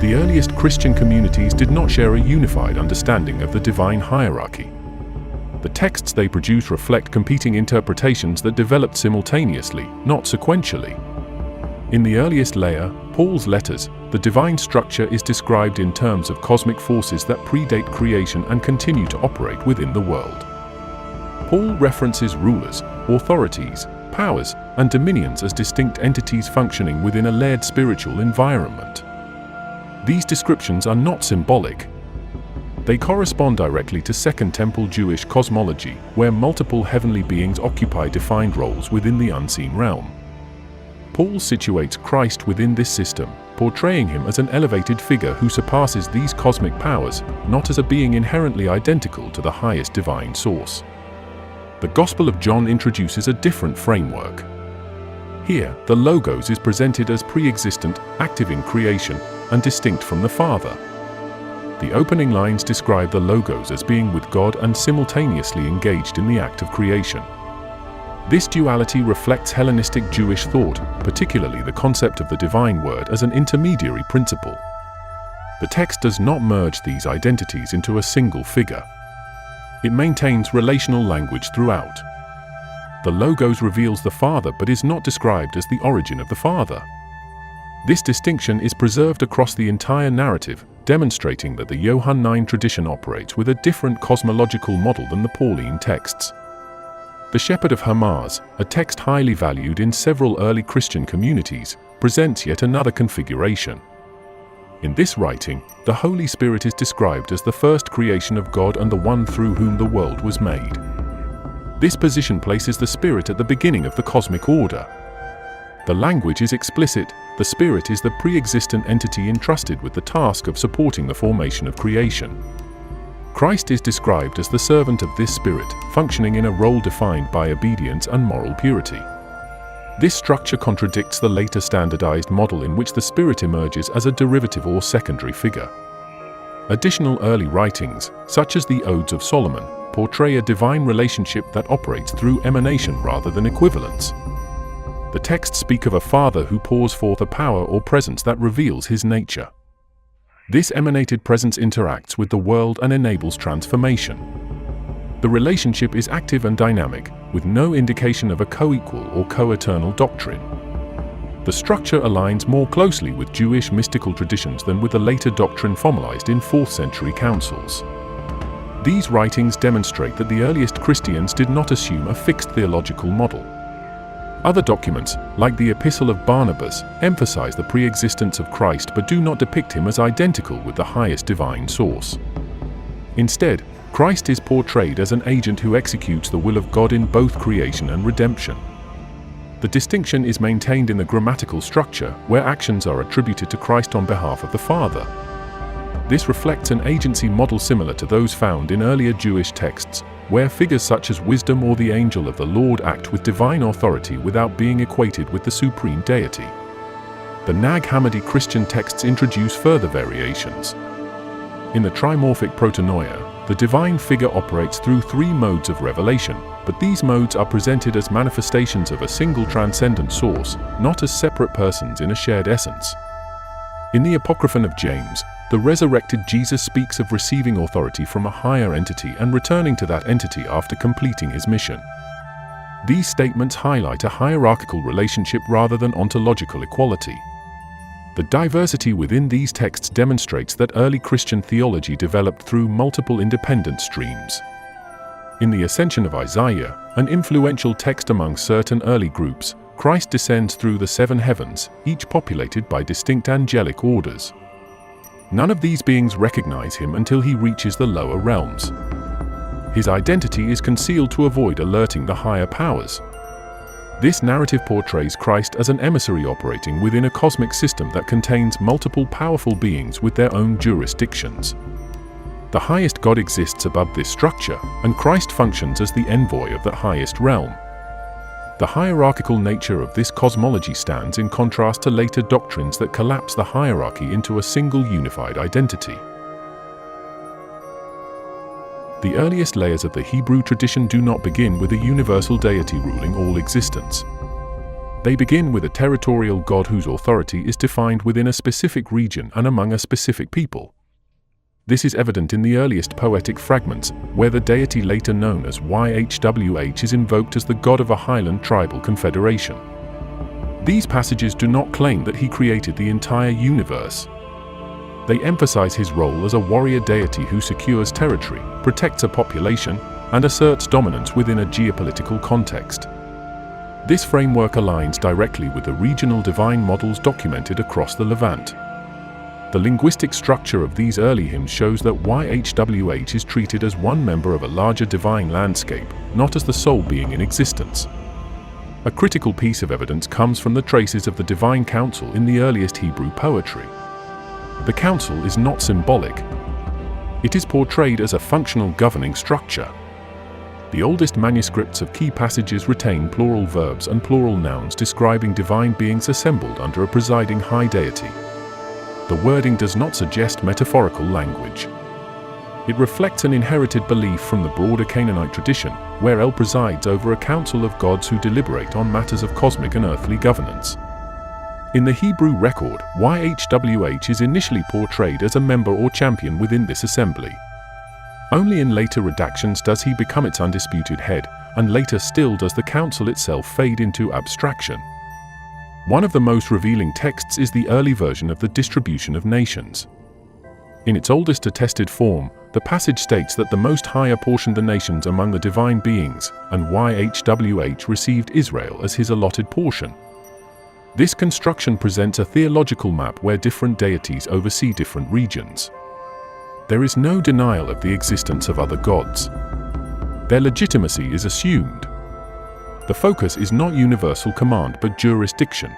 The earliest Christian communities did not share a unified understanding of the divine hierarchy. The texts they produce reflect competing interpretations that developed simultaneously, not sequentially. In the earliest layer, Paul's letters, the divine structure is described in terms of cosmic forces that predate creation and continue to operate within the world. Paul references rulers, authorities, powers, and dominions as distinct entities functioning within a layered spiritual environment. These descriptions are not symbolic. They correspond directly to Second Temple Jewish cosmology, where multiple heavenly beings occupy defined roles within the unseen realm. Paul situates Christ within this system, portraying him as an elevated figure who surpasses these cosmic powers, not as a being inherently identical to the highest divine source. The Gospel of John introduces a different framework. Here, the Logos is presented as pre-existent, active in creation, and distinct from the Father. The opening lines describe the Logos as being with God and simultaneously engaged in the act of creation. This duality reflects Hellenistic Jewish thought, particularly the concept of the divine word as an intermediary principle. The text does not merge these identities into a single figure. It maintains relational language throughout. The Logos reveals the Father but is not described as the origin of the Father. This distinction is preserved across the entire narrative, demonstrating that the Johannine tradition operates with a different cosmological model than the Pauline texts. The Shepherd of Hermas, a text highly valued in several early Christian communities, presents yet another configuration. In this writing, the Holy Spirit is described as the first creation of God and the one through whom the world was made. This position places the Spirit at the beginning of the cosmic order. The language is explicit. The Spirit is the pre-existent entity entrusted with the task of supporting the formation of creation. Christ is described as the servant of this Spirit, functioning in a role defined by obedience and moral purity. This structure contradicts the later standardized model in which the Spirit emerges as a derivative or secondary figure. Additional early writings, such as the Odes of Solomon, portray a divine relationship that operates through emanation rather than equivalence. The texts speak of a Father who pours forth a power or presence that reveals his nature. This emanated presence interacts with the world and enables transformation. The relationship is active and dynamic, with no indication of a co-equal or co-eternal doctrine. The structure aligns more closely with Jewish mystical traditions than with the later doctrine formalized in 4th century councils. These writings demonstrate that the earliest Christians did not assume a fixed theological model. Other documents, like the Epistle of Barnabas, emphasize the pre-existence of Christ but do not depict him as identical with the highest divine source. Instead, Christ is portrayed as an agent who executes the will of God in both creation and redemption. The distinction is maintained in the grammatical structure, where actions are attributed to Christ on behalf of the Father. This reflects an agency model similar to those found in earlier Jewish texts, where figures such as wisdom or the angel of the Lord act with divine authority without being equated with the supreme deity. The Nag Hammadi Christian texts introduce further variations. In the trimorphic protonoia, the divine figure operates through 3 modes of revelation, but these modes are presented as manifestations of a single transcendent source, not as separate persons in a shared essence. In the Apocryphon of James, the resurrected Jesus speaks of receiving authority from a higher entity and returning to that entity after completing his mission. These statements highlight a hierarchical relationship rather than ontological equality. The diversity within these texts demonstrates that early Christian theology developed through multiple independent streams. In the Ascension of Isaiah, an influential text among certain early groups, Christ descends through the 7 heavens, each populated by distinct angelic orders. None of these beings recognize him until he reaches the lower realms. His identity is concealed to avoid alerting the higher powers. This narrative portrays Christ as an emissary operating within a cosmic system that contains multiple powerful beings with their own jurisdictions. The highest God exists above this structure, and Christ functions as the envoy of the highest realm. The hierarchical nature of this cosmology stands in contrast to later doctrines that collapse the hierarchy into a single unified identity. The earliest layers of the Hebrew tradition do not begin with a universal deity ruling all existence. They begin with a territorial god whose authority is defined within a specific region and among a specific people. This is evident in the earliest poetic fragments, where the deity later known as YHWH is invoked as the god of a highland tribal confederation. These passages do not claim that he created the entire universe. They emphasize his role as a warrior deity who secures territory, protects a population, and asserts dominance within a geopolitical context. This framework aligns directly with the regional divine models documented across the Levant. The linguistic structure of these early hymns shows that YHWH is treated as one member of a larger divine landscape, not as the sole being in existence. A critical piece of evidence comes from the traces of the divine council in the earliest Hebrew poetry. The council is not symbolic. It is portrayed as a functional governing structure. The oldest manuscripts of key passages retain plural verbs and plural nouns describing divine beings assembled under a presiding high deity. The wording does not suggest metaphorical language. It reflects an inherited belief from the broader Canaanite tradition, where El presides over a council of gods who deliberate on matters of cosmic and earthly governance. In the Hebrew record, YHWH is initially portrayed as a member or champion within this assembly. Only in later redactions does he become its undisputed head, and later still does the council itself fade into abstraction. One of the most revealing texts is the early version of the Distribution of Nations. In its oldest attested form, the passage states that the Most High apportioned the nations among the divine beings, and YHWH received Israel as his allotted portion. This construction presents a theological map where different deities oversee different regions. There is no denial of the existence of other gods. Their legitimacy is assumed. The focus is not universal command but jurisdiction.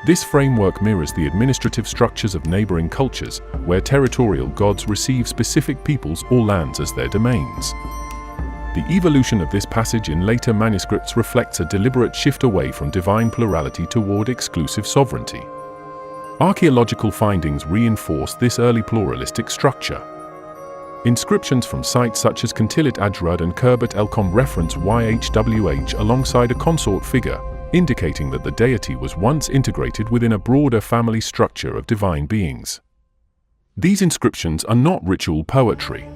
This framework mirrors the administrative structures of neighboring cultures, where territorial gods receive specific peoples or lands as their domains. The evolution of this passage in later manuscripts reflects a deliberate shift away from divine plurality toward exclusive sovereignty. Archaeological findings reinforce this early pluralistic structure. Inscriptions from sites such as Kantilit Ajrud and Khirbet el-Kom reference YHWH alongside a consort figure, indicating that the deity was once integrated within a broader family structure of divine beings. These inscriptions are not ritual poetry.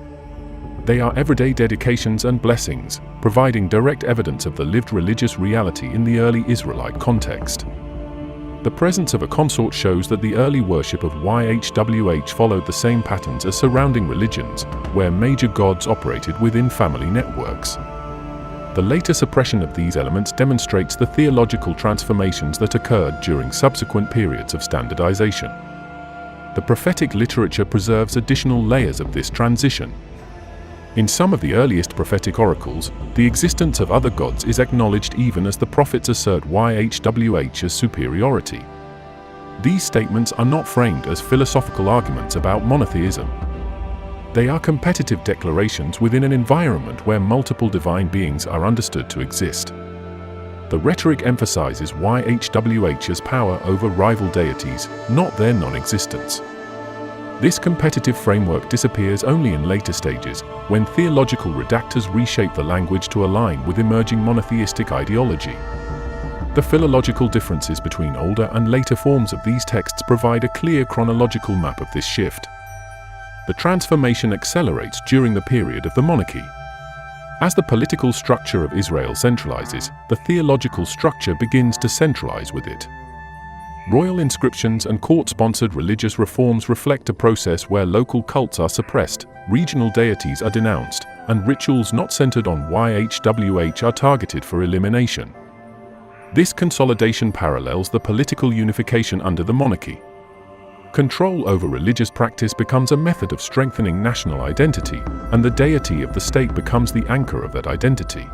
They are everyday dedications and blessings, providing direct evidence of the lived religious reality in the early Israelite context. The presence of a consort shows that the early worship of YHWH followed the same patterns as surrounding religions, where major gods operated within family networks. The later suppression of these elements demonstrates the theological transformations that occurred during subsequent periods of standardization. The prophetic literature preserves additional layers of this transition. In some of the earliest prophetic oracles, the existence of other gods is acknowledged even as the prophets assert YHWH's superiority. These statements are not framed as philosophical arguments about monotheism. They are competitive declarations within an environment where multiple divine beings are understood to exist. The rhetoric emphasizes YHWH's power over rival deities, not their non-existence. This competitive framework disappears only in later stages, when theological redactors reshape the language to align with emerging monotheistic ideology. The philological differences between older and later forms of these texts provide a clear chronological map of this shift. The transformation accelerates during the period of the monarchy. As the political structure of Israel centralizes, the theological structure begins to centralize with it. Royal inscriptions and court-sponsored religious reforms reflect a process where local cults are suppressed, regional deities are denounced, and rituals not centered on YHWH are targeted for elimination. This consolidation parallels the political unification under the monarchy. Control over religious practice becomes a method of strengthening national identity, and the deity of the state becomes the anchor of that identity.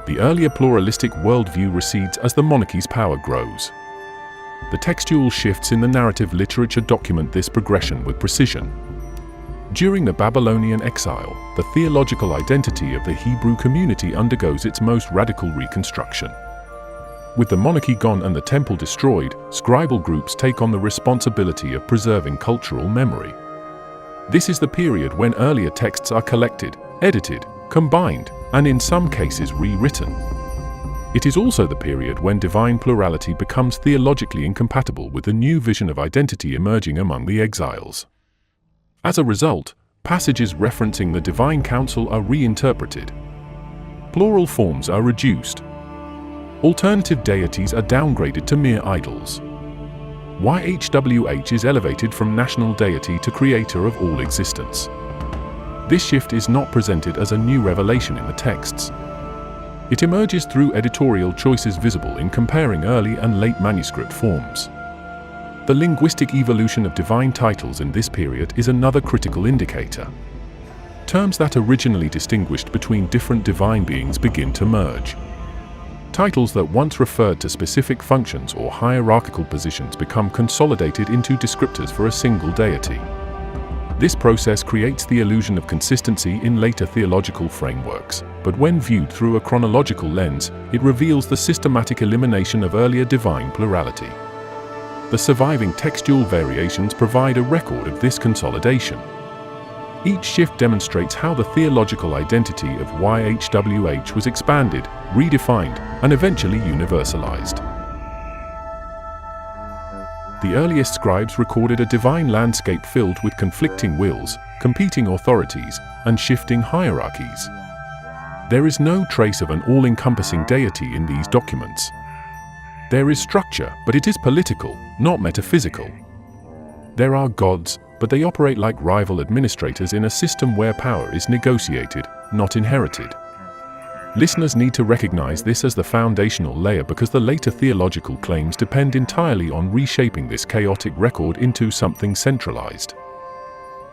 The earlier pluralistic worldview recedes as the monarchy's power grows. The textual shifts in the narrative literature document this progression with precision. During the Babylonian exile, the theological identity of the Hebrew community undergoes its most radical reconstruction. With the monarchy gone and the temple destroyed, scribal groups take on the responsibility of preserving cultural memory. This is the period when earlier texts are collected, edited, combined, and in some cases rewritten. It is also the period when divine plurality becomes theologically incompatible with the new vision of identity emerging among the exiles. As a result, passages referencing the divine council are reinterpreted. Plural forms are reduced. Alternative deities are downgraded to mere idols. YHWH is elevated from national deity to creator of all existence. This shift is not presented as a new revelation in the texts. It emerges through editorial choices visible in comparing early and late manuscript forms. The linguistic evolution of divine titles in this period is another critical indicator. Terms that originally distinguished between different divine beings begin to merge. Titles that once referred to specific functions or hierarchical positions become consolidated into descriptors for a single deity. This process creates the illusion of consistency in later theological frameworks, but when viewed through a chronological lens, it reveals the systematic elimination of earlier divine plurality. The surviving textual variations provide a record of this consolidation. Each shift demonstrates how the theological identity of YHWH was expanded, redefined, and eventually universalized. The earliest scribes recorded a divine landscape filled with conflicting wills, competing authorities, and shifting hierarchies. There is no trace of an all-encompassing deity in these documents. There is structure, but it is political, not metaphysical. There are gods, but they operate like rival administrators in a system where power is negotiated, not inherited. Listeners need to recognize this as the foundational layer because the later theological claims depend entirely on reshaping this chaotic record into something centralized.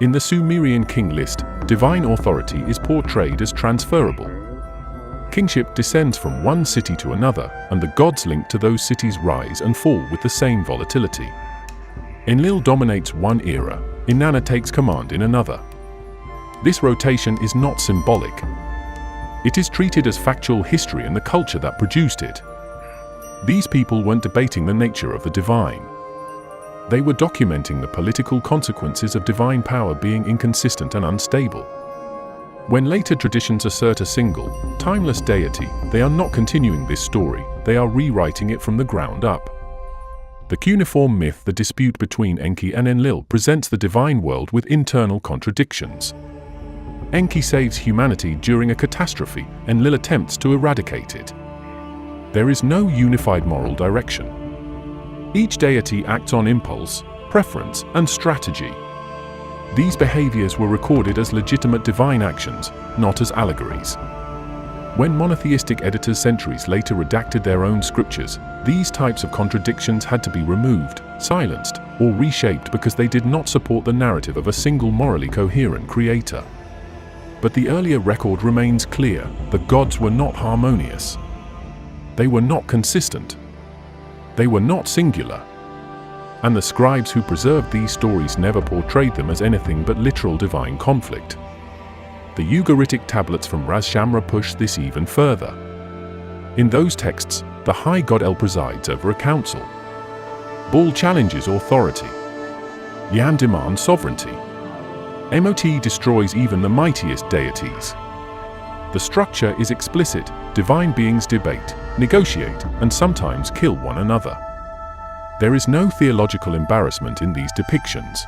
In the Sumerian king list, divine authority is portrayed as transferable. Kingship descends from one city to another, and the gods linked to those cities rise and fall with the same volatility. Enlil dominates one era, Inanna takes command in another. This rotation is not symbolic. It is treated as factual history and the culture that produced it. These people weren't debating the nature of the divine. They were documenting the political consequences of divine power being inconsistent and unstable. When later traditions assert a single, timeless deity, they are not continuing this story, they are rewriting it from the ground up. The cuneiform myth, the dispute between Enki and Enlil, presents the divine world with internal contradictions. Enki saves humanity during a catastrophe, and Enlil attempts to eradicate it. There is no unified moral direction. Each deity acts on impulse, preference, and strategy. These behaviors were recorded as legitimate divine actions, not as allegories. When monotheistic editors centuries later redacted their own scriptures, these types of contradictions had to be removed, silenced, or reshaped because they did not support the narrative of a single morally coherent creator. But the earlier record remains clear: the gods were not harmonious. They were not consistent. They were not singular. And the scribes who preserved these stories never portrayed them as anything but literal divine conflict. The Ugaritic tablets from Ras Shamra push this even further. In those texts, the high god El presides over a council. Baal challenges authority. Yan demands sovereignty. Mot destroys even the mightiest deities. The structure is explicit: divine beings debate, negotiate, and sometimes kill one another. There is no theological embarrassment in these depictions.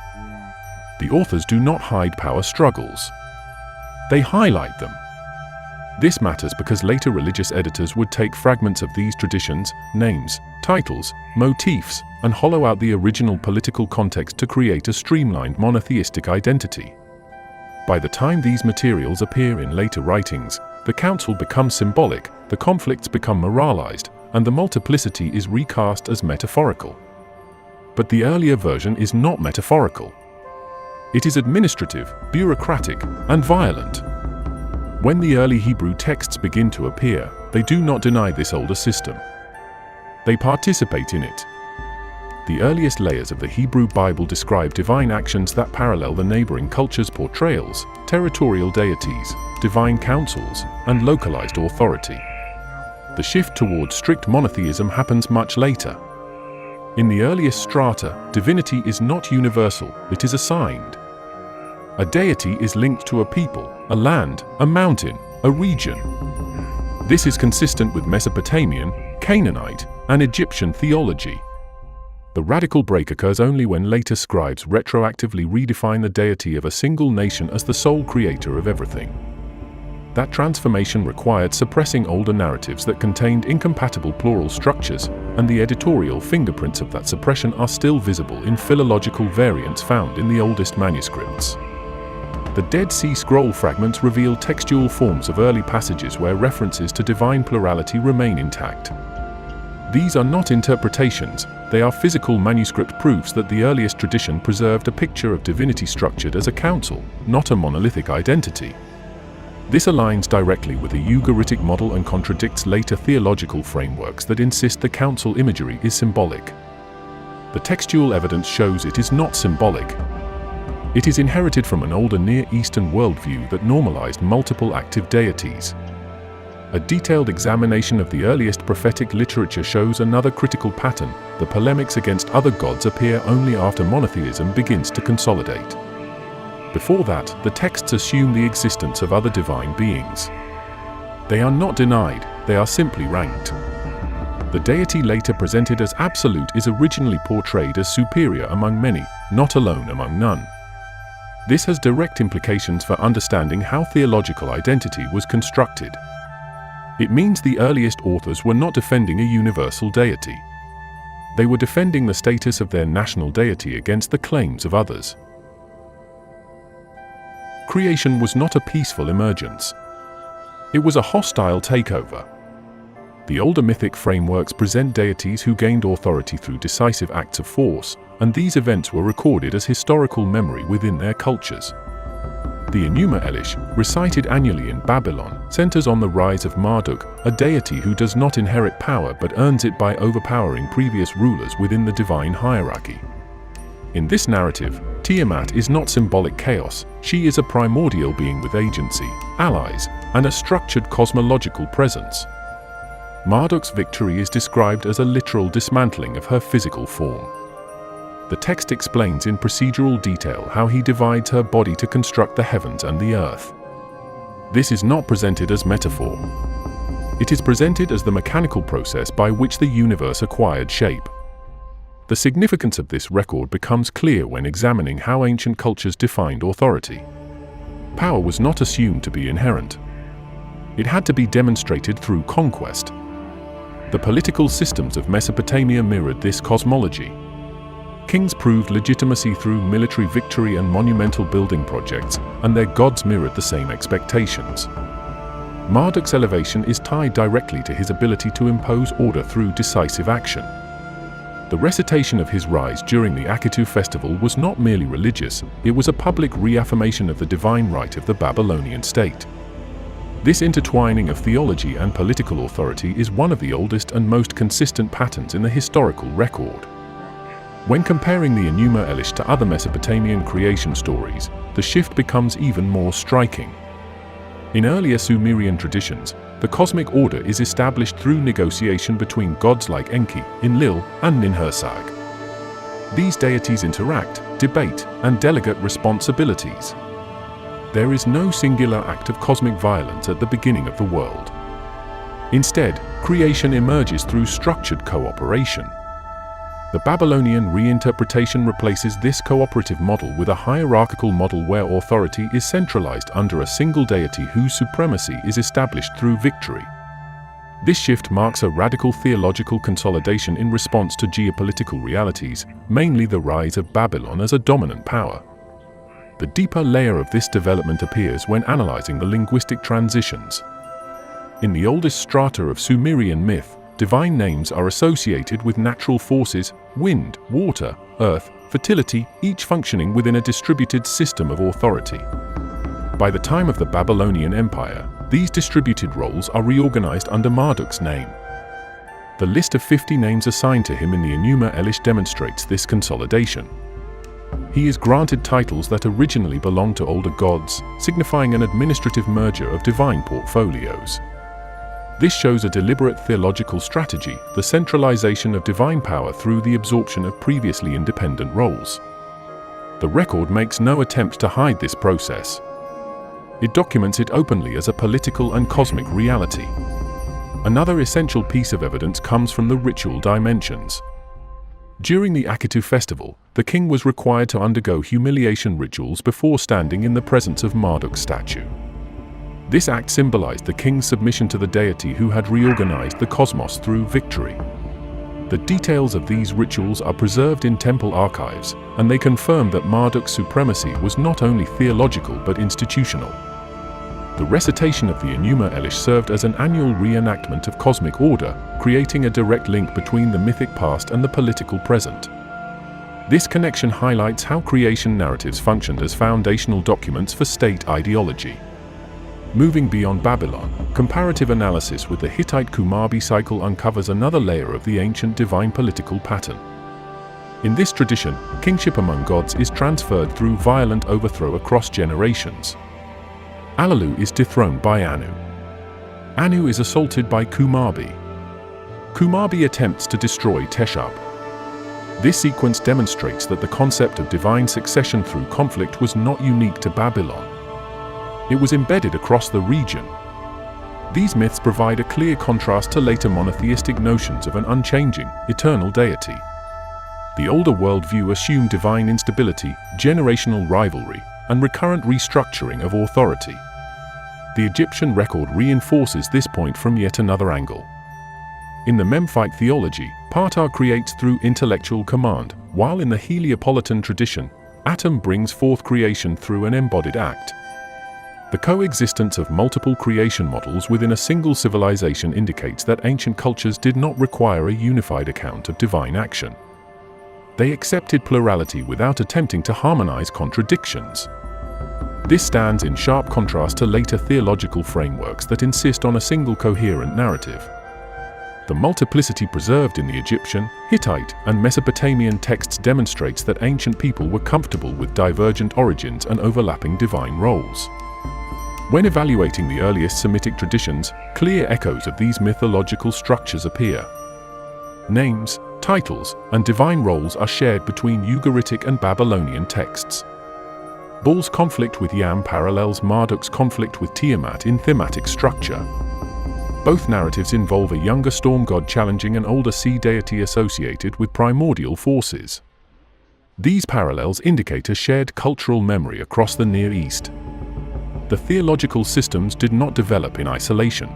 The authors do not hide power struggles. They highlight them. This matters because later religious editors would take fragments of these traditions, names, titles, motifs, and hollow out the original political context to create a streamlined monotheistic identity. By the time these materials appear in later writings, the council becomes symbolic, the conflicts become moralized, and the multiplicity is recast as metaphorical. But the earlier version is not metaphorical. It is administrative, bureaucratic, and violent. When the early Hebrew texts begin to appear, they do not deny this older system. They participate in it. The earliest layers of the Hebrew Bible describe divine actions that parallel the neighboring cultures' portrayals: territorial deities, divine councils, and localized authority. The shift towards strict monotheism happens much later. In the earliest strata, divinity is not universal, it is assigned. A deity is linked to a people, a land, a mountain, a region. This is consistent with Mesopotamian, Canaanite, and Egyptian theology. The radical break occurs only when later scribes retroactively redefine the deity of a single nation as the sole creator of everything. That transformation required suppressing older narratives that contained incompatible plural structures, and the editorial fingerprints of that suppression are still visible in philological variants found in the oldest manuscripts. The Dead Sea Scroll fragments reveal textual forms of early passages where references to divine plurality remain intact. These are not interpretations, they are physical manuscript proofs that the earliest tradition preserved a picture of divinity structured as a council, not a monolithic identity. This aligns directly with the Ugaritic model and contradicts later theological frameworks that insist the council imagery is symbolic. The textual evidence shows it is not symbolic. It is inherited from an older Near Eastern worldview that normalized multiple active deities. A detailed examination of the earliest prophetic literature shows another critical pattern: the polemics against other gods appear only after monotheism begins to consolidate. Before that, the texts assume the existence of other divine beings. They are not denied, they are simply ranked. The deity later presented as absolute is originally portrayed as superior among many, not alone among none. This has direct implications for understanding how theological identity was constructed. It means the earliest authors were not defending a universal deity. They were defending the status of their national deity against the claims of others. Creation was not a peaceful emergence. It was a hostile takeover. The older mythic frameworks present deities who gained authority through decisive acts of force, and these events were recorded as historical memory within their cultures. The Enuma Elish, recited annually in Babylon, centers on the rise of Marduk, a deity who does not inherit power but earns it by overpowering previous rulers within the divine hierarchy. In this narrative, Tiamat is not symbolic chaos, she is a primordial being with agency, allies, and a structured cosmological presence. Marduk's victory is described as a literal dismantling of her physical form. The text explains in procedural detail how he divides her body to construct the heavens and the earth. This is not presented as metaphor. It is presented as the mechanical process by which the universe acquired shape. The significance of this record becomes clear when examining how ancient cultures defined authority. Power was not assumed to be inherent. It had to be demonstrated through conquest. The political systems of Mesopotamia mirrored this cosmology. Kings proved legitimacy through military victory and monumental building projects, and their gods mirrored the same expectations. Marduk's elevation is tied directly to his ability to impose order through decisive action. The recitation of his rise during the Akitu festival was not merely religious, it was a public reaffirmation of the divine right of the Babylonian state. This intertwining of theology and political authority is one of the oldest and most consistent patterns in the historical record. When comparing the Enuma Elish to other Mesopotamian creation stories, the shift becomes even more striking. In earlier Sumerian traditions, the cosmic order is established through negotiation between gods like Enki, Enlil, and Ninhursag. These deities interact, debate, and delegate responsibilities. There is no singular act of cosmic violence at the beginning of the world. Instead, creation emerges through structured cooperation. The Babylonian reinterpretation replaces this cooperative model with a hierarchical model where authority is centralized under a single deity whose supremacy is established through victory. This shift marks a radical theological consolidation in response to geopolitical realities, mainly the rise of Babylon as a dominant power. The deeper layer of this development appears when analyzing the linguistic transitions. In the oldest strata of Sumerian myth, divine names are associated with natural forces: wind, water, earth, fertility, each functioning within a distributed system of authority. By the time of the Babylonian Empire, these distributed roles are reorganized under Marduk's name. The list of 50 names assigned to him in the Enuma Elish demonstrates this consolidation. He is granted titles that originally belonged to older gods, signifying an administrative merger of divine portfolios. This shows a deliberate theological strategy, the centralization of divine power through the absorption of previously independent roles. The record makes no attempt to hide this process. It documents it openly as a political and cosmic reality. Another essential piece of evidence comes from the ritual dimensions. During the Akitu festival, the king was required to undergo humiliation rituals before standing in the presence of Marduk's statue. This act symbolized the king's submission to the deity who had reorganized the cosmos through victory. The details of these rituals are preserved in temple archives, and they confirm that Marduk's supremacy was not only theological but institutional. The recitation of the Enuma Elish served as an annual reenactment of cosmic order, creating a direct link between the mythic past and the political present. This connection highlights how creation narratives functioned as foundational documents for state ideology. Moving beyond Babylon, comparative analysis with the Hittite Kumabi cycle uncovers another layer of the ancient divine political pattern. In this tradition, kingship among gods is transferred through violent overthrow across generations. Alalu is dethroned by Anu. Anu is assaulted by Kumabi. Kumabi attempts to destroy Teshub. This sequence demonstrates that the concept of divine succession through conflict was not unique to Babylon. It was embedded across the region. These myths provide a clear contrast to later monotheistic notions of an unchanging, eternal deity. The older worldview assumed divine instability, generational rivalry, and recurrent restructuring of authority. The Egyptian record reinforces this point from yet another angle. In the Memphite theology, Ptah creates through intellectual command, while in the Heliopolitan tradition, Atum brings forth creation through an embodied act. The coexistence of multiple creation models within a single civilization indicates that ancient cultures did not require a unified account of divine action. They accepted plurality without attempting to harmonize contradictions. This stands in sharp contrast to later theological frameworks that insist on a single coherent narrative. The multiplicity preserved in the Egyptian, Hittite, and Mesopotamian texts demonstrates that ancient people were comfortable with divergent origins and overlapping divine roles. When evaluating the earliest Semitic traditions, clear echoes of these mythological structures appear. Names, titles, and divine roles are shared between Ugaritic and Babylonian texts. Baal's conflict with Yam parallels Marduk's conflict with Tiamat in thematic structure. Both narratives involve a younger storm god challenging an older sea deity associated with primordial forces. These parallels indicate a shared cultural memory across the Near East. The theological systems did not develop in isolation.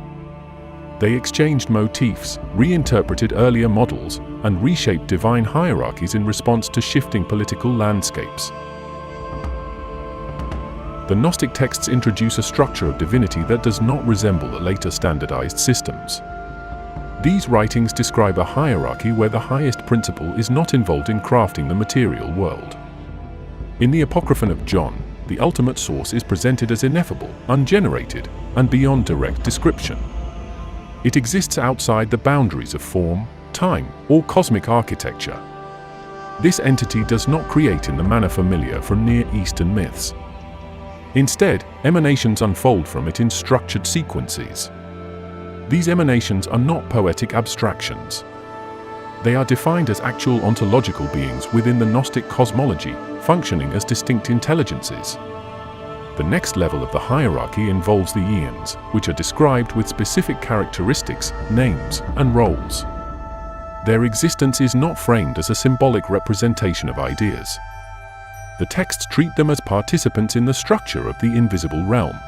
They exchanged motifs, reinterpreted earlier models, and reshaped divine hierarchies in response to shifting political landscapes. The Gnostic texts introduce a structure of divinity that does not resemble the later standardized systems. These writings describe a hierarchy where the highest principle is not involved in crafting the material world. In the Apocryphon of John, the ultimate source is presented as ineffable, ungenerated, and beyond direct description. It exists outside the boundaries of form, time, or cosmic architecture. This entity does not create in the manner familiar from Near Eastern myths. Instead, emanations unfold from it in structured sequences. These emanations are not poetic abstractions. They are defined as actual ontological beings within the Gnostic cosmology, functioning as distinct intelligences. The next level of the hierarchy involves the eons, which are described with specific characteristics, names, and roles. Their existence is not framed as a symbolic representation of ideas. The texts treat them as participants in the structure of the invisible realm.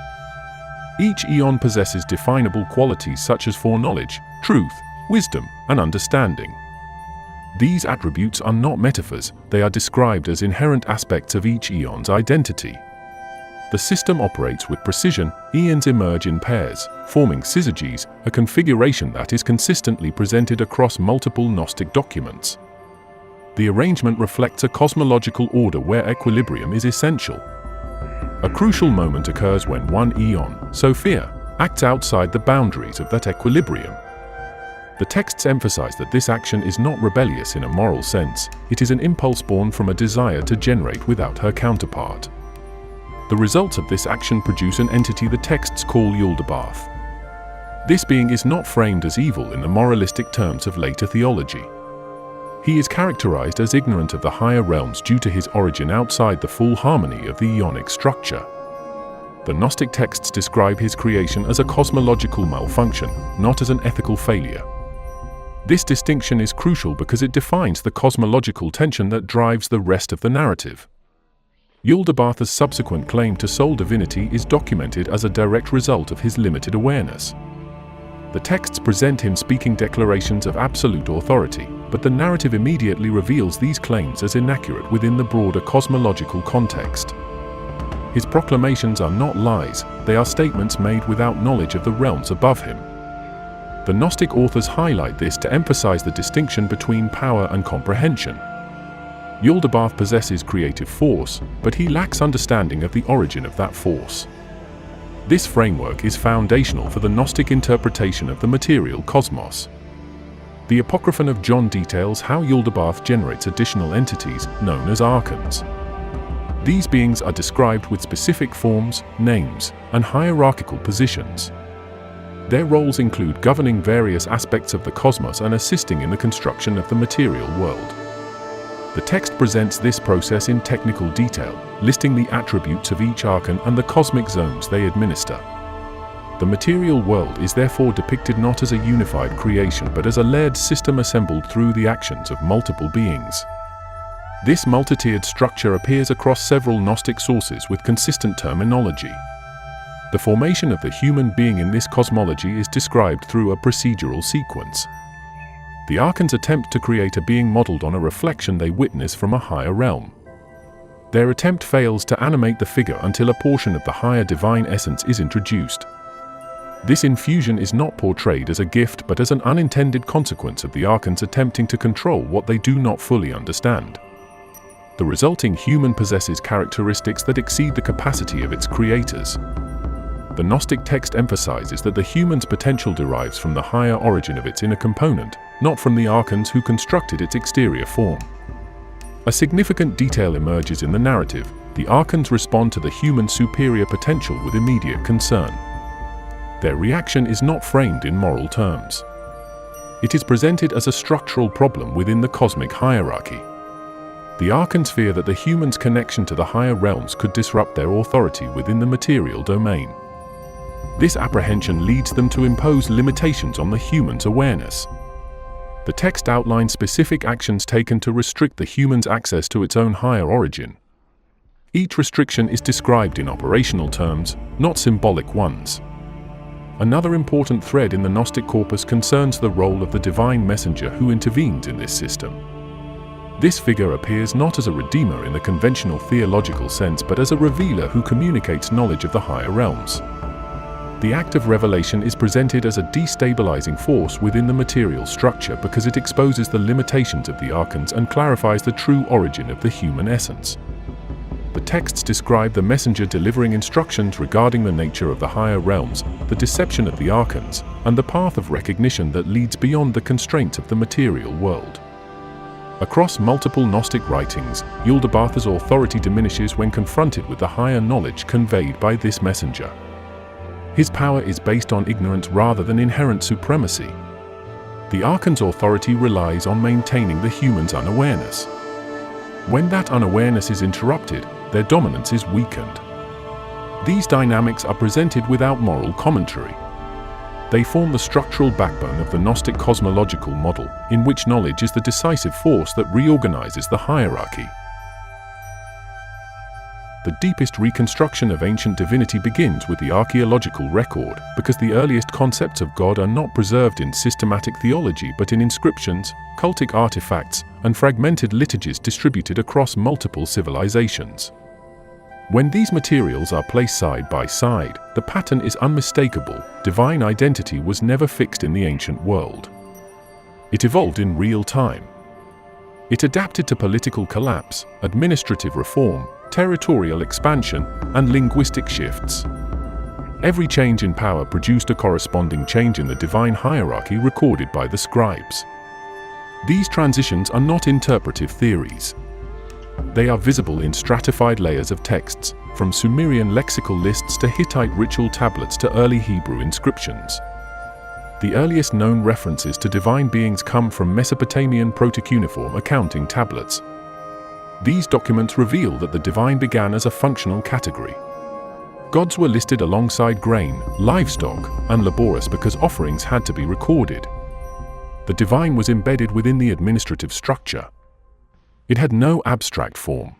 Each eon possesses definable qualities such as foreknowledge, truth, wisdom, and understanding. These attributes are not metaphors, they are described as inherent aspects of each eon's identity. The system operates with precision, eons emerge in pairs, forming syzygies, a configuration that is consistently presented across multiple Gnostic documents. The arrangement reflects a cosmological order where equilibrium is essential. A crucial moment occurs when one eon, Sophia, acts outside the boundaries of that equilibrium. The texts emphasize that this action is not rebellious in a moral sense, it is an impulse born from a desire to generate without her counterpart. The results of this action produce an entity the texts call Yaldabaoth. This being is not framed as evil in the moralistic terms of later theology. He is characterized as ignorant of the higher realms due to his origin outside the full harmony of the eonic structure. The Gnostic texts describe his creation as a cosmological malfunction, not as an ethical failure. This distinction is crucial because it defines the cosmological tension that drives the rest of the narrative. Yaldabaoth's subsequent claim to sole divinity is documented as a direct result of his limited awareness. The texts present him speaking declarations of absolute authority, but the narrative immediately reveals these claims as inaccurate within the broader cosmological context. His proclamations are not lies, they are statements made without knowledge of the realms above him. The Gnostic authors highlight this to emphasize the distinction between power and comprehension. Yaldabaoth possesses creative force, but he lacks understanding of the origin of that force. This framework is foundational for the Gnostic interpretation of the material cosmos. The Apocryphon of John details how Yaldabaoth generates additional entities, known as archons. These beings are described with specific forms, names, and hierarchical positions. Their roles include governing various aspects of the cosmos and assisting in the construction of the material world. The text presents this process in technical detail, listing the attributes of each archon and the cosmic zones they administer. The material world is therefore depicted not as a unified creation but as a layered system assembled through the actions of multiple beings. This multi-tiered structure appears across several Gnostic sources with consistent terminology. The formation of the human being in this cosmology is described through a procedural sequence. The archons attempt to create a being modeled on a reflection they witness from a higher realm. Their attempt fails to animate the figure until a portion of the higher divine essence is introduced. This infusion is not portrayed as a gift but as an unintended consequence of the archons attempting to control what they do not fully understand. The resulting human possesses characteristics that exceed the capacity of its creators. The Gnostic text emphasizes that the human's potential derives from the higher origin of its inner component, not from the archons who constructed its exterior form. A significant detail emerges in the narrative: the archons respond to the human's superior potential with immediate concern. Their reaction is not framed in moral terms. It is presented as a structural problem within the cosmic hierarchy. The archons fear that the human's connection to the higher realms could disrupt their authority within the material domain. This apprehension leads them to impose limitations on the human's awareness. The text outlines specific actions taken to restrict the human's access to its own higher origin. Each restriction is described in operational terms, not symbolic ones. Another important thread in the Gnostic corpus concerns the role of the divine messenger who intervenes in this system. This figure appears not as a redeemer in the conventional theological sense but as a revealer who communicates knowledge of the higher realms. The act of revelation is presented as a destabilizing force within the material structure because it exposes the limitations of the archons and clarifies the true origin of the human essence. The texts describe the messenger delivering instructions regarding the nature of the higher realms, the deception of the archons, and the path of recognition that leads beyond the constraints of the material world. Across multiple Gnostic writings, Yaldabaoth's authority diminishes when confronted with the higher knowledge conveyed by this messenger. His power is based on ignorance rather than inherent supremacy. The archon's authority relies on maintaining the human's unawareness. When that unawareness is interrupted, their dominance is weakened. These dynamics are presented without moral commentary. They form the structural backbone of the Gnostic cosmological model, in which knowledge is the decisive force that reorganizes the hierarchy. The deepest reconstruction of ancient divinity begins with the archaeological record, because the earliest concepts of God are not preserved in systematic theology but in inscriptions, cultic artifacts, and fragmented liturgies distributed across multiple civilizations. When these materials are placed side by side, the pattern is unmistakable. Divine identity was never fixed in the ancient world. It evolved in real time. It adapted to political collapse, administrative reform, territorial expansion, and linguistic shifts. Every change in power produced a corresponding change in the divine hierarchy recorded by the scribes. These transitions are not interpretive theories. They are visible in stratified layers of texts, from Sumerian lexical lists to Hittite ritual tablets to early Hebrew inscriptions. The earliest known references to divine beings come from Mesopotamian protocuneiform accounting tablets. These documents reveal that the divine began as a functional category. Gods were listed alongside grain, livestock, and laborers because offerings had to be recorded. The divine was embedded within the administrative structure. It had no abstract form.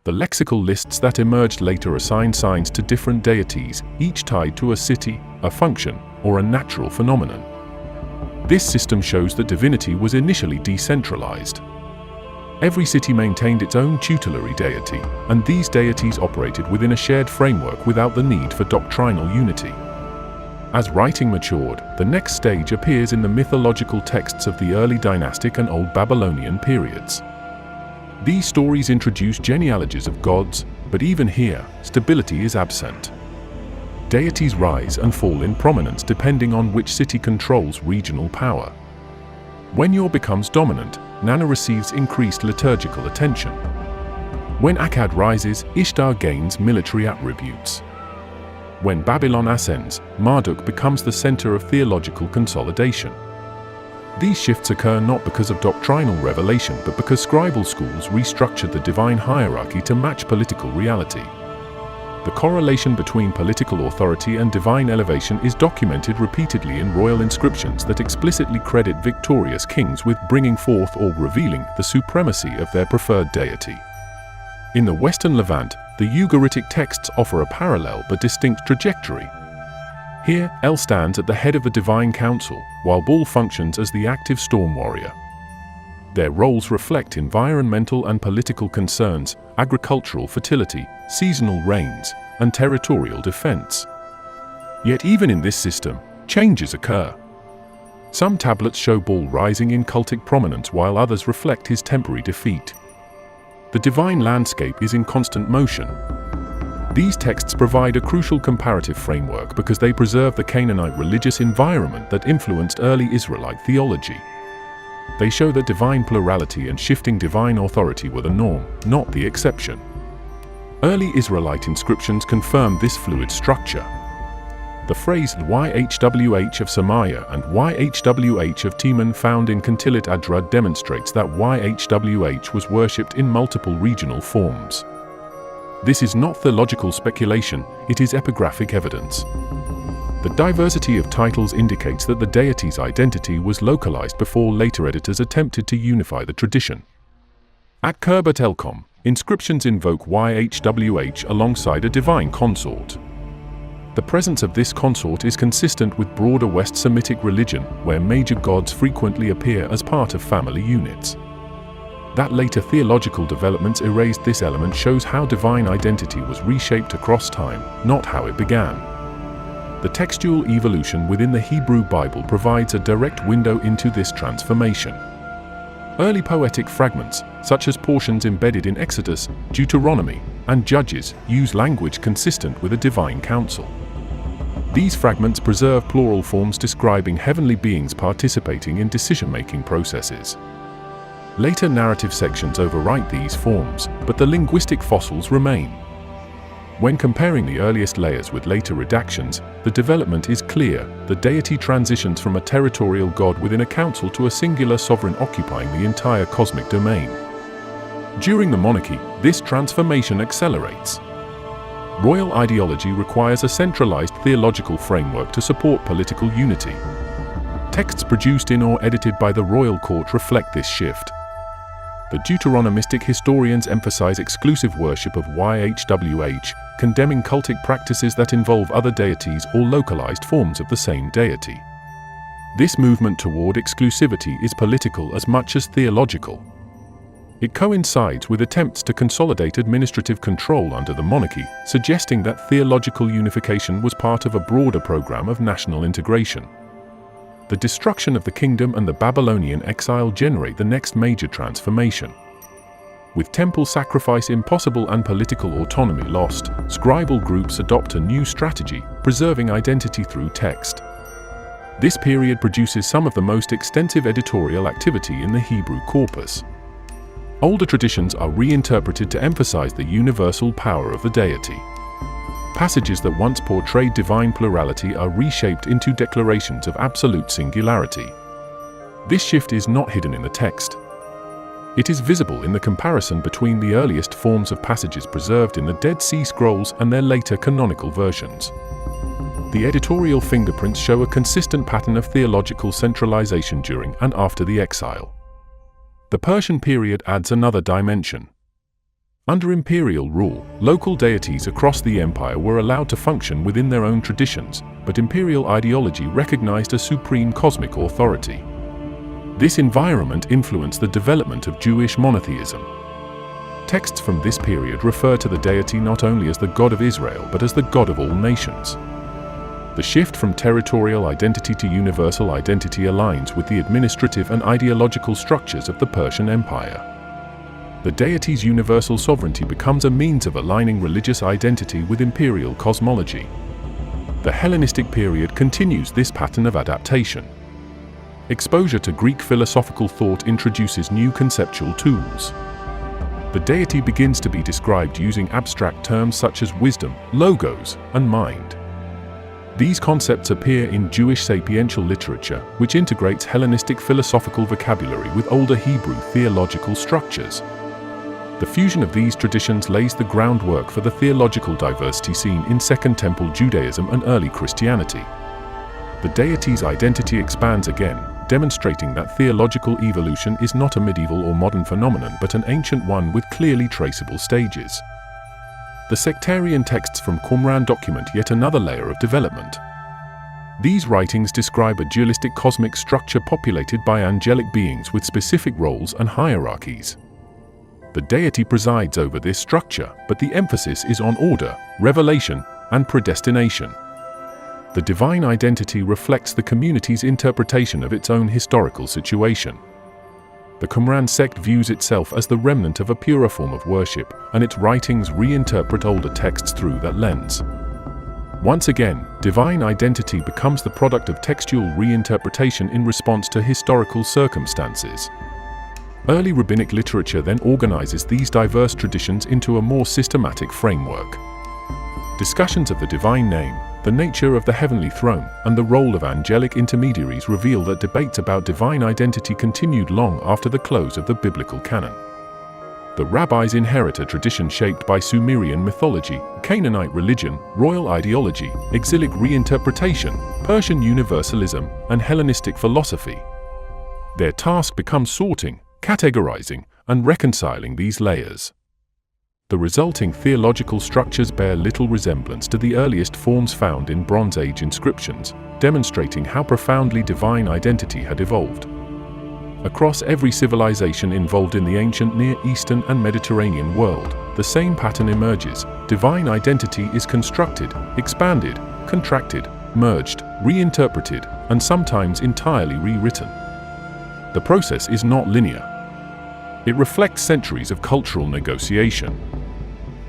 The lexical lists that emerged later assigned signs to different deities, each tied to a city, a function, or a natural phenomenon. This system shows that divinity was initially decentralized. Every city maintained its own tutelary deity, and these deities operated within a shared framework without the need for doctrinal unity. As writing matured, the next stage appears in the mythological texts of the early dynastic and Old Babylonian periods. These stories introduce genealogies of gods, but even here, stability is absent. Deities rise and fall in prominence depending on which city controls regional power. When Ur becomes dominant, Nana receives increased liturgical attention. When Akkad rises, Ishtar gains military attributes. When Babylon ascends, Marduk becomes the center of theological consolidation. These shifts occur not because of doctrinal revelation but because scribal schools restructured the divine hierarchy to match political reality. The correlation between political authority and divine elevation is documented repeatedly in royal inscriptions that explicitly credit victorious kings with bringing forth or revealing the supremacy of their preferred deity. In the Western Levant, the Ugaritic texts offer a parallel but distinct trajectory. Here, El stands at the head of the divine council, while Baal functions as the active storm warrior. Their roles reflect environmental and political concerns, agricultural fertility, seasonal rains, and territorial defense. Yet even in this system, changes occur. Some tablets show Baal rising in cultic prominence while others reflect his temporary defeat. The divine landscape is in constant motion. These texts provide a crucial comparative framework because they preserve the Canaanite religious environment that influenced early Israelite theology. They show that divine plurality and shifting divine authority were the norm, not the exception. Early Israelite inscriptions confirm this fluid structure. The phrase YHWH of Samaria and YHWH of Teman found in Kantilit Adrad demonstrates that YHWH was worshipped in multiple regional forms. This is not theological speculation, it is epigraphic evidence. The diversity of titles indicates that the deity's identity was localized before later editors attempted to unify the tradition. At Kerbat Elkom, inscriptions invoke YHWH alongside a divine consort. The presence of this consort is consistent with broader West Semitic religion, where major gods frequently appear as part of family units. That later theological developments erased this element shows how divine identity was reshaped across time, not how it began. The textual evolution within the Hebrew Bible provides a direct window into this transformation. Early poetic fragments, such as portions embedded in Exodus, Deuteronomy, and Judges, use language consistent with a divine council. These fragments preserve plural forms describing heavenly beings participating in decision-making processes. Later narrative sections overwrite these forms, but the linguistic fossils remain. When comparing the earliest layers with later redactions, the development is clear. The deity transitions from a territorial god within a council to a singular sovereign occupying the entire cosmic domain. During the monarchy, this transformation accelerates. Royal ideology requires a centralized theological framework to support political unity. Texts produced in or edited by the royal court reflect this shift. The Deuteronomistic historians emphasize exclusive worship of YHWH, condemning cultic practices that involve other deities or localized forms of the same deity. This movement toward exclusivity is political as much as theological. It coincides with attempts to consolidate administrative control under the monarchy, suggesting that theological unification was part of a broader program of national integration. The destruction of the kingdom and the Babylonian exile generate the next major transformation. With temple sacrifice impossible and political autonomy lost, scribal groups adopt a new strategy, preserving identity through text. This period produces some of the most extensive editorial activity in the Hebrew corpus. Older traditions are reinterpreted to emphasize the universal power of the deity. Passages that once portrayed divine plurality are reshaped into declarations of absolute singularity. This shift is not hidden in the text. It is visible in the comparison between the earliest forms of passages preserved in the Dead Sea Scrolls and their later canonical versions. The editorial fingerprints show a consistent pattern of theological centralization during and after the exile. The Persian period adds another dimension. Under imperial rule, local deities across the empire were allowed to function within their own traditions, but imperial ideology recognized a supreme cosmic authority. This environment influenced the development of Jewish monotheism. Texts from this period refer to the deity not only as the God of Israel but as the God of all nations. The shift from territorial identity to universal identity aligns with the administrative and ideological structures of the Persian Empire. The deity's universal sovereignty becomes a means of aligning religious identity with imperial cosmology. The Hellenistic period continues this pattern of adaptation. Exposure to Greek philosophical thought introduces new conceptual tools. The deity begins to be described using abstract terms such as wisdom, logos, and mind. These concepts appear in Jewish sapiential literature, which integrates Hellenistic philosophical vocabulary with older Hebrew theological structures. The fusion of these traditions lays the groundwork for the theological diversity seen in Second Temple Judaism and early Christianity. The deity's identity expands again, demonstrating that theological evolution is not a medieval or modern phenomenon but an ancient one with clearly traceable stages. The sectarian texts from Qumran document yet another layer of development. These writings describe a dualistic cosmic structure populated by angelic beings with specific roles and hierarchies. The deity presides over this structure, but the emphasis is on order, revelation, and predestination. The divine identity reflects the community's interpretation of its own historical situation. The Qumran sect views itself as the remnant of a purer form of worship, and its writings reinterpret older texts through that lens. Once again, divine identity becomes the product of textual reinterpretation in response to historical circumstances. Early rabbinic literature then organizes these diverse traditions into a more systematic framework. Discussions of the divine name, the nature of the heavenly throne, and the role of angelic intermediaries reveal that debates about divine identity continued long after the close of the biblical canon. The rabbis inherit a tradition shaped by Sumerian mythology, Canaanite religion, royal ideology, exilic reinterpretation, Persian universalism, and Hellenistic philosophy. Their task becomes sorting, categorizing, and reconciling these layers. The resulting theological structures bear little resemblance to the earliest forms found in Bronze Age inscriptions, demonstrating how profoundly divine identity had evolved. Across every civilization involved in the ancient Near Eastern and Mediterranean world, the same pattern emerges. Divine identity is constructed, expanded, contracted, merged, reinterpreted, and sometimes entirely rewritten. The process is not linear. It reflects centuries of cultural negotiation.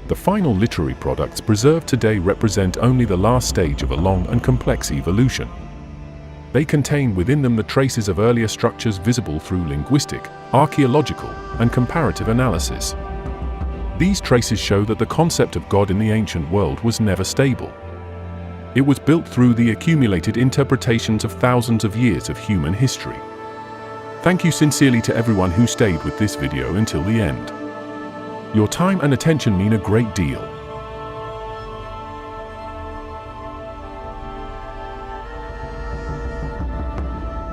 The final literary products preserved today represent only the last stage of a long and complex evolution. They contain within them the traces of earlier structures visible through linguistic, archaeological, and comparative analysis. These traces show that the concept of God in the ancient world was never stable. It was built through the accumulated interpretations of thousands of years of human history. Thank you sincerely to everyone who stayed with this video until the end. Your time and attention mean a great deal.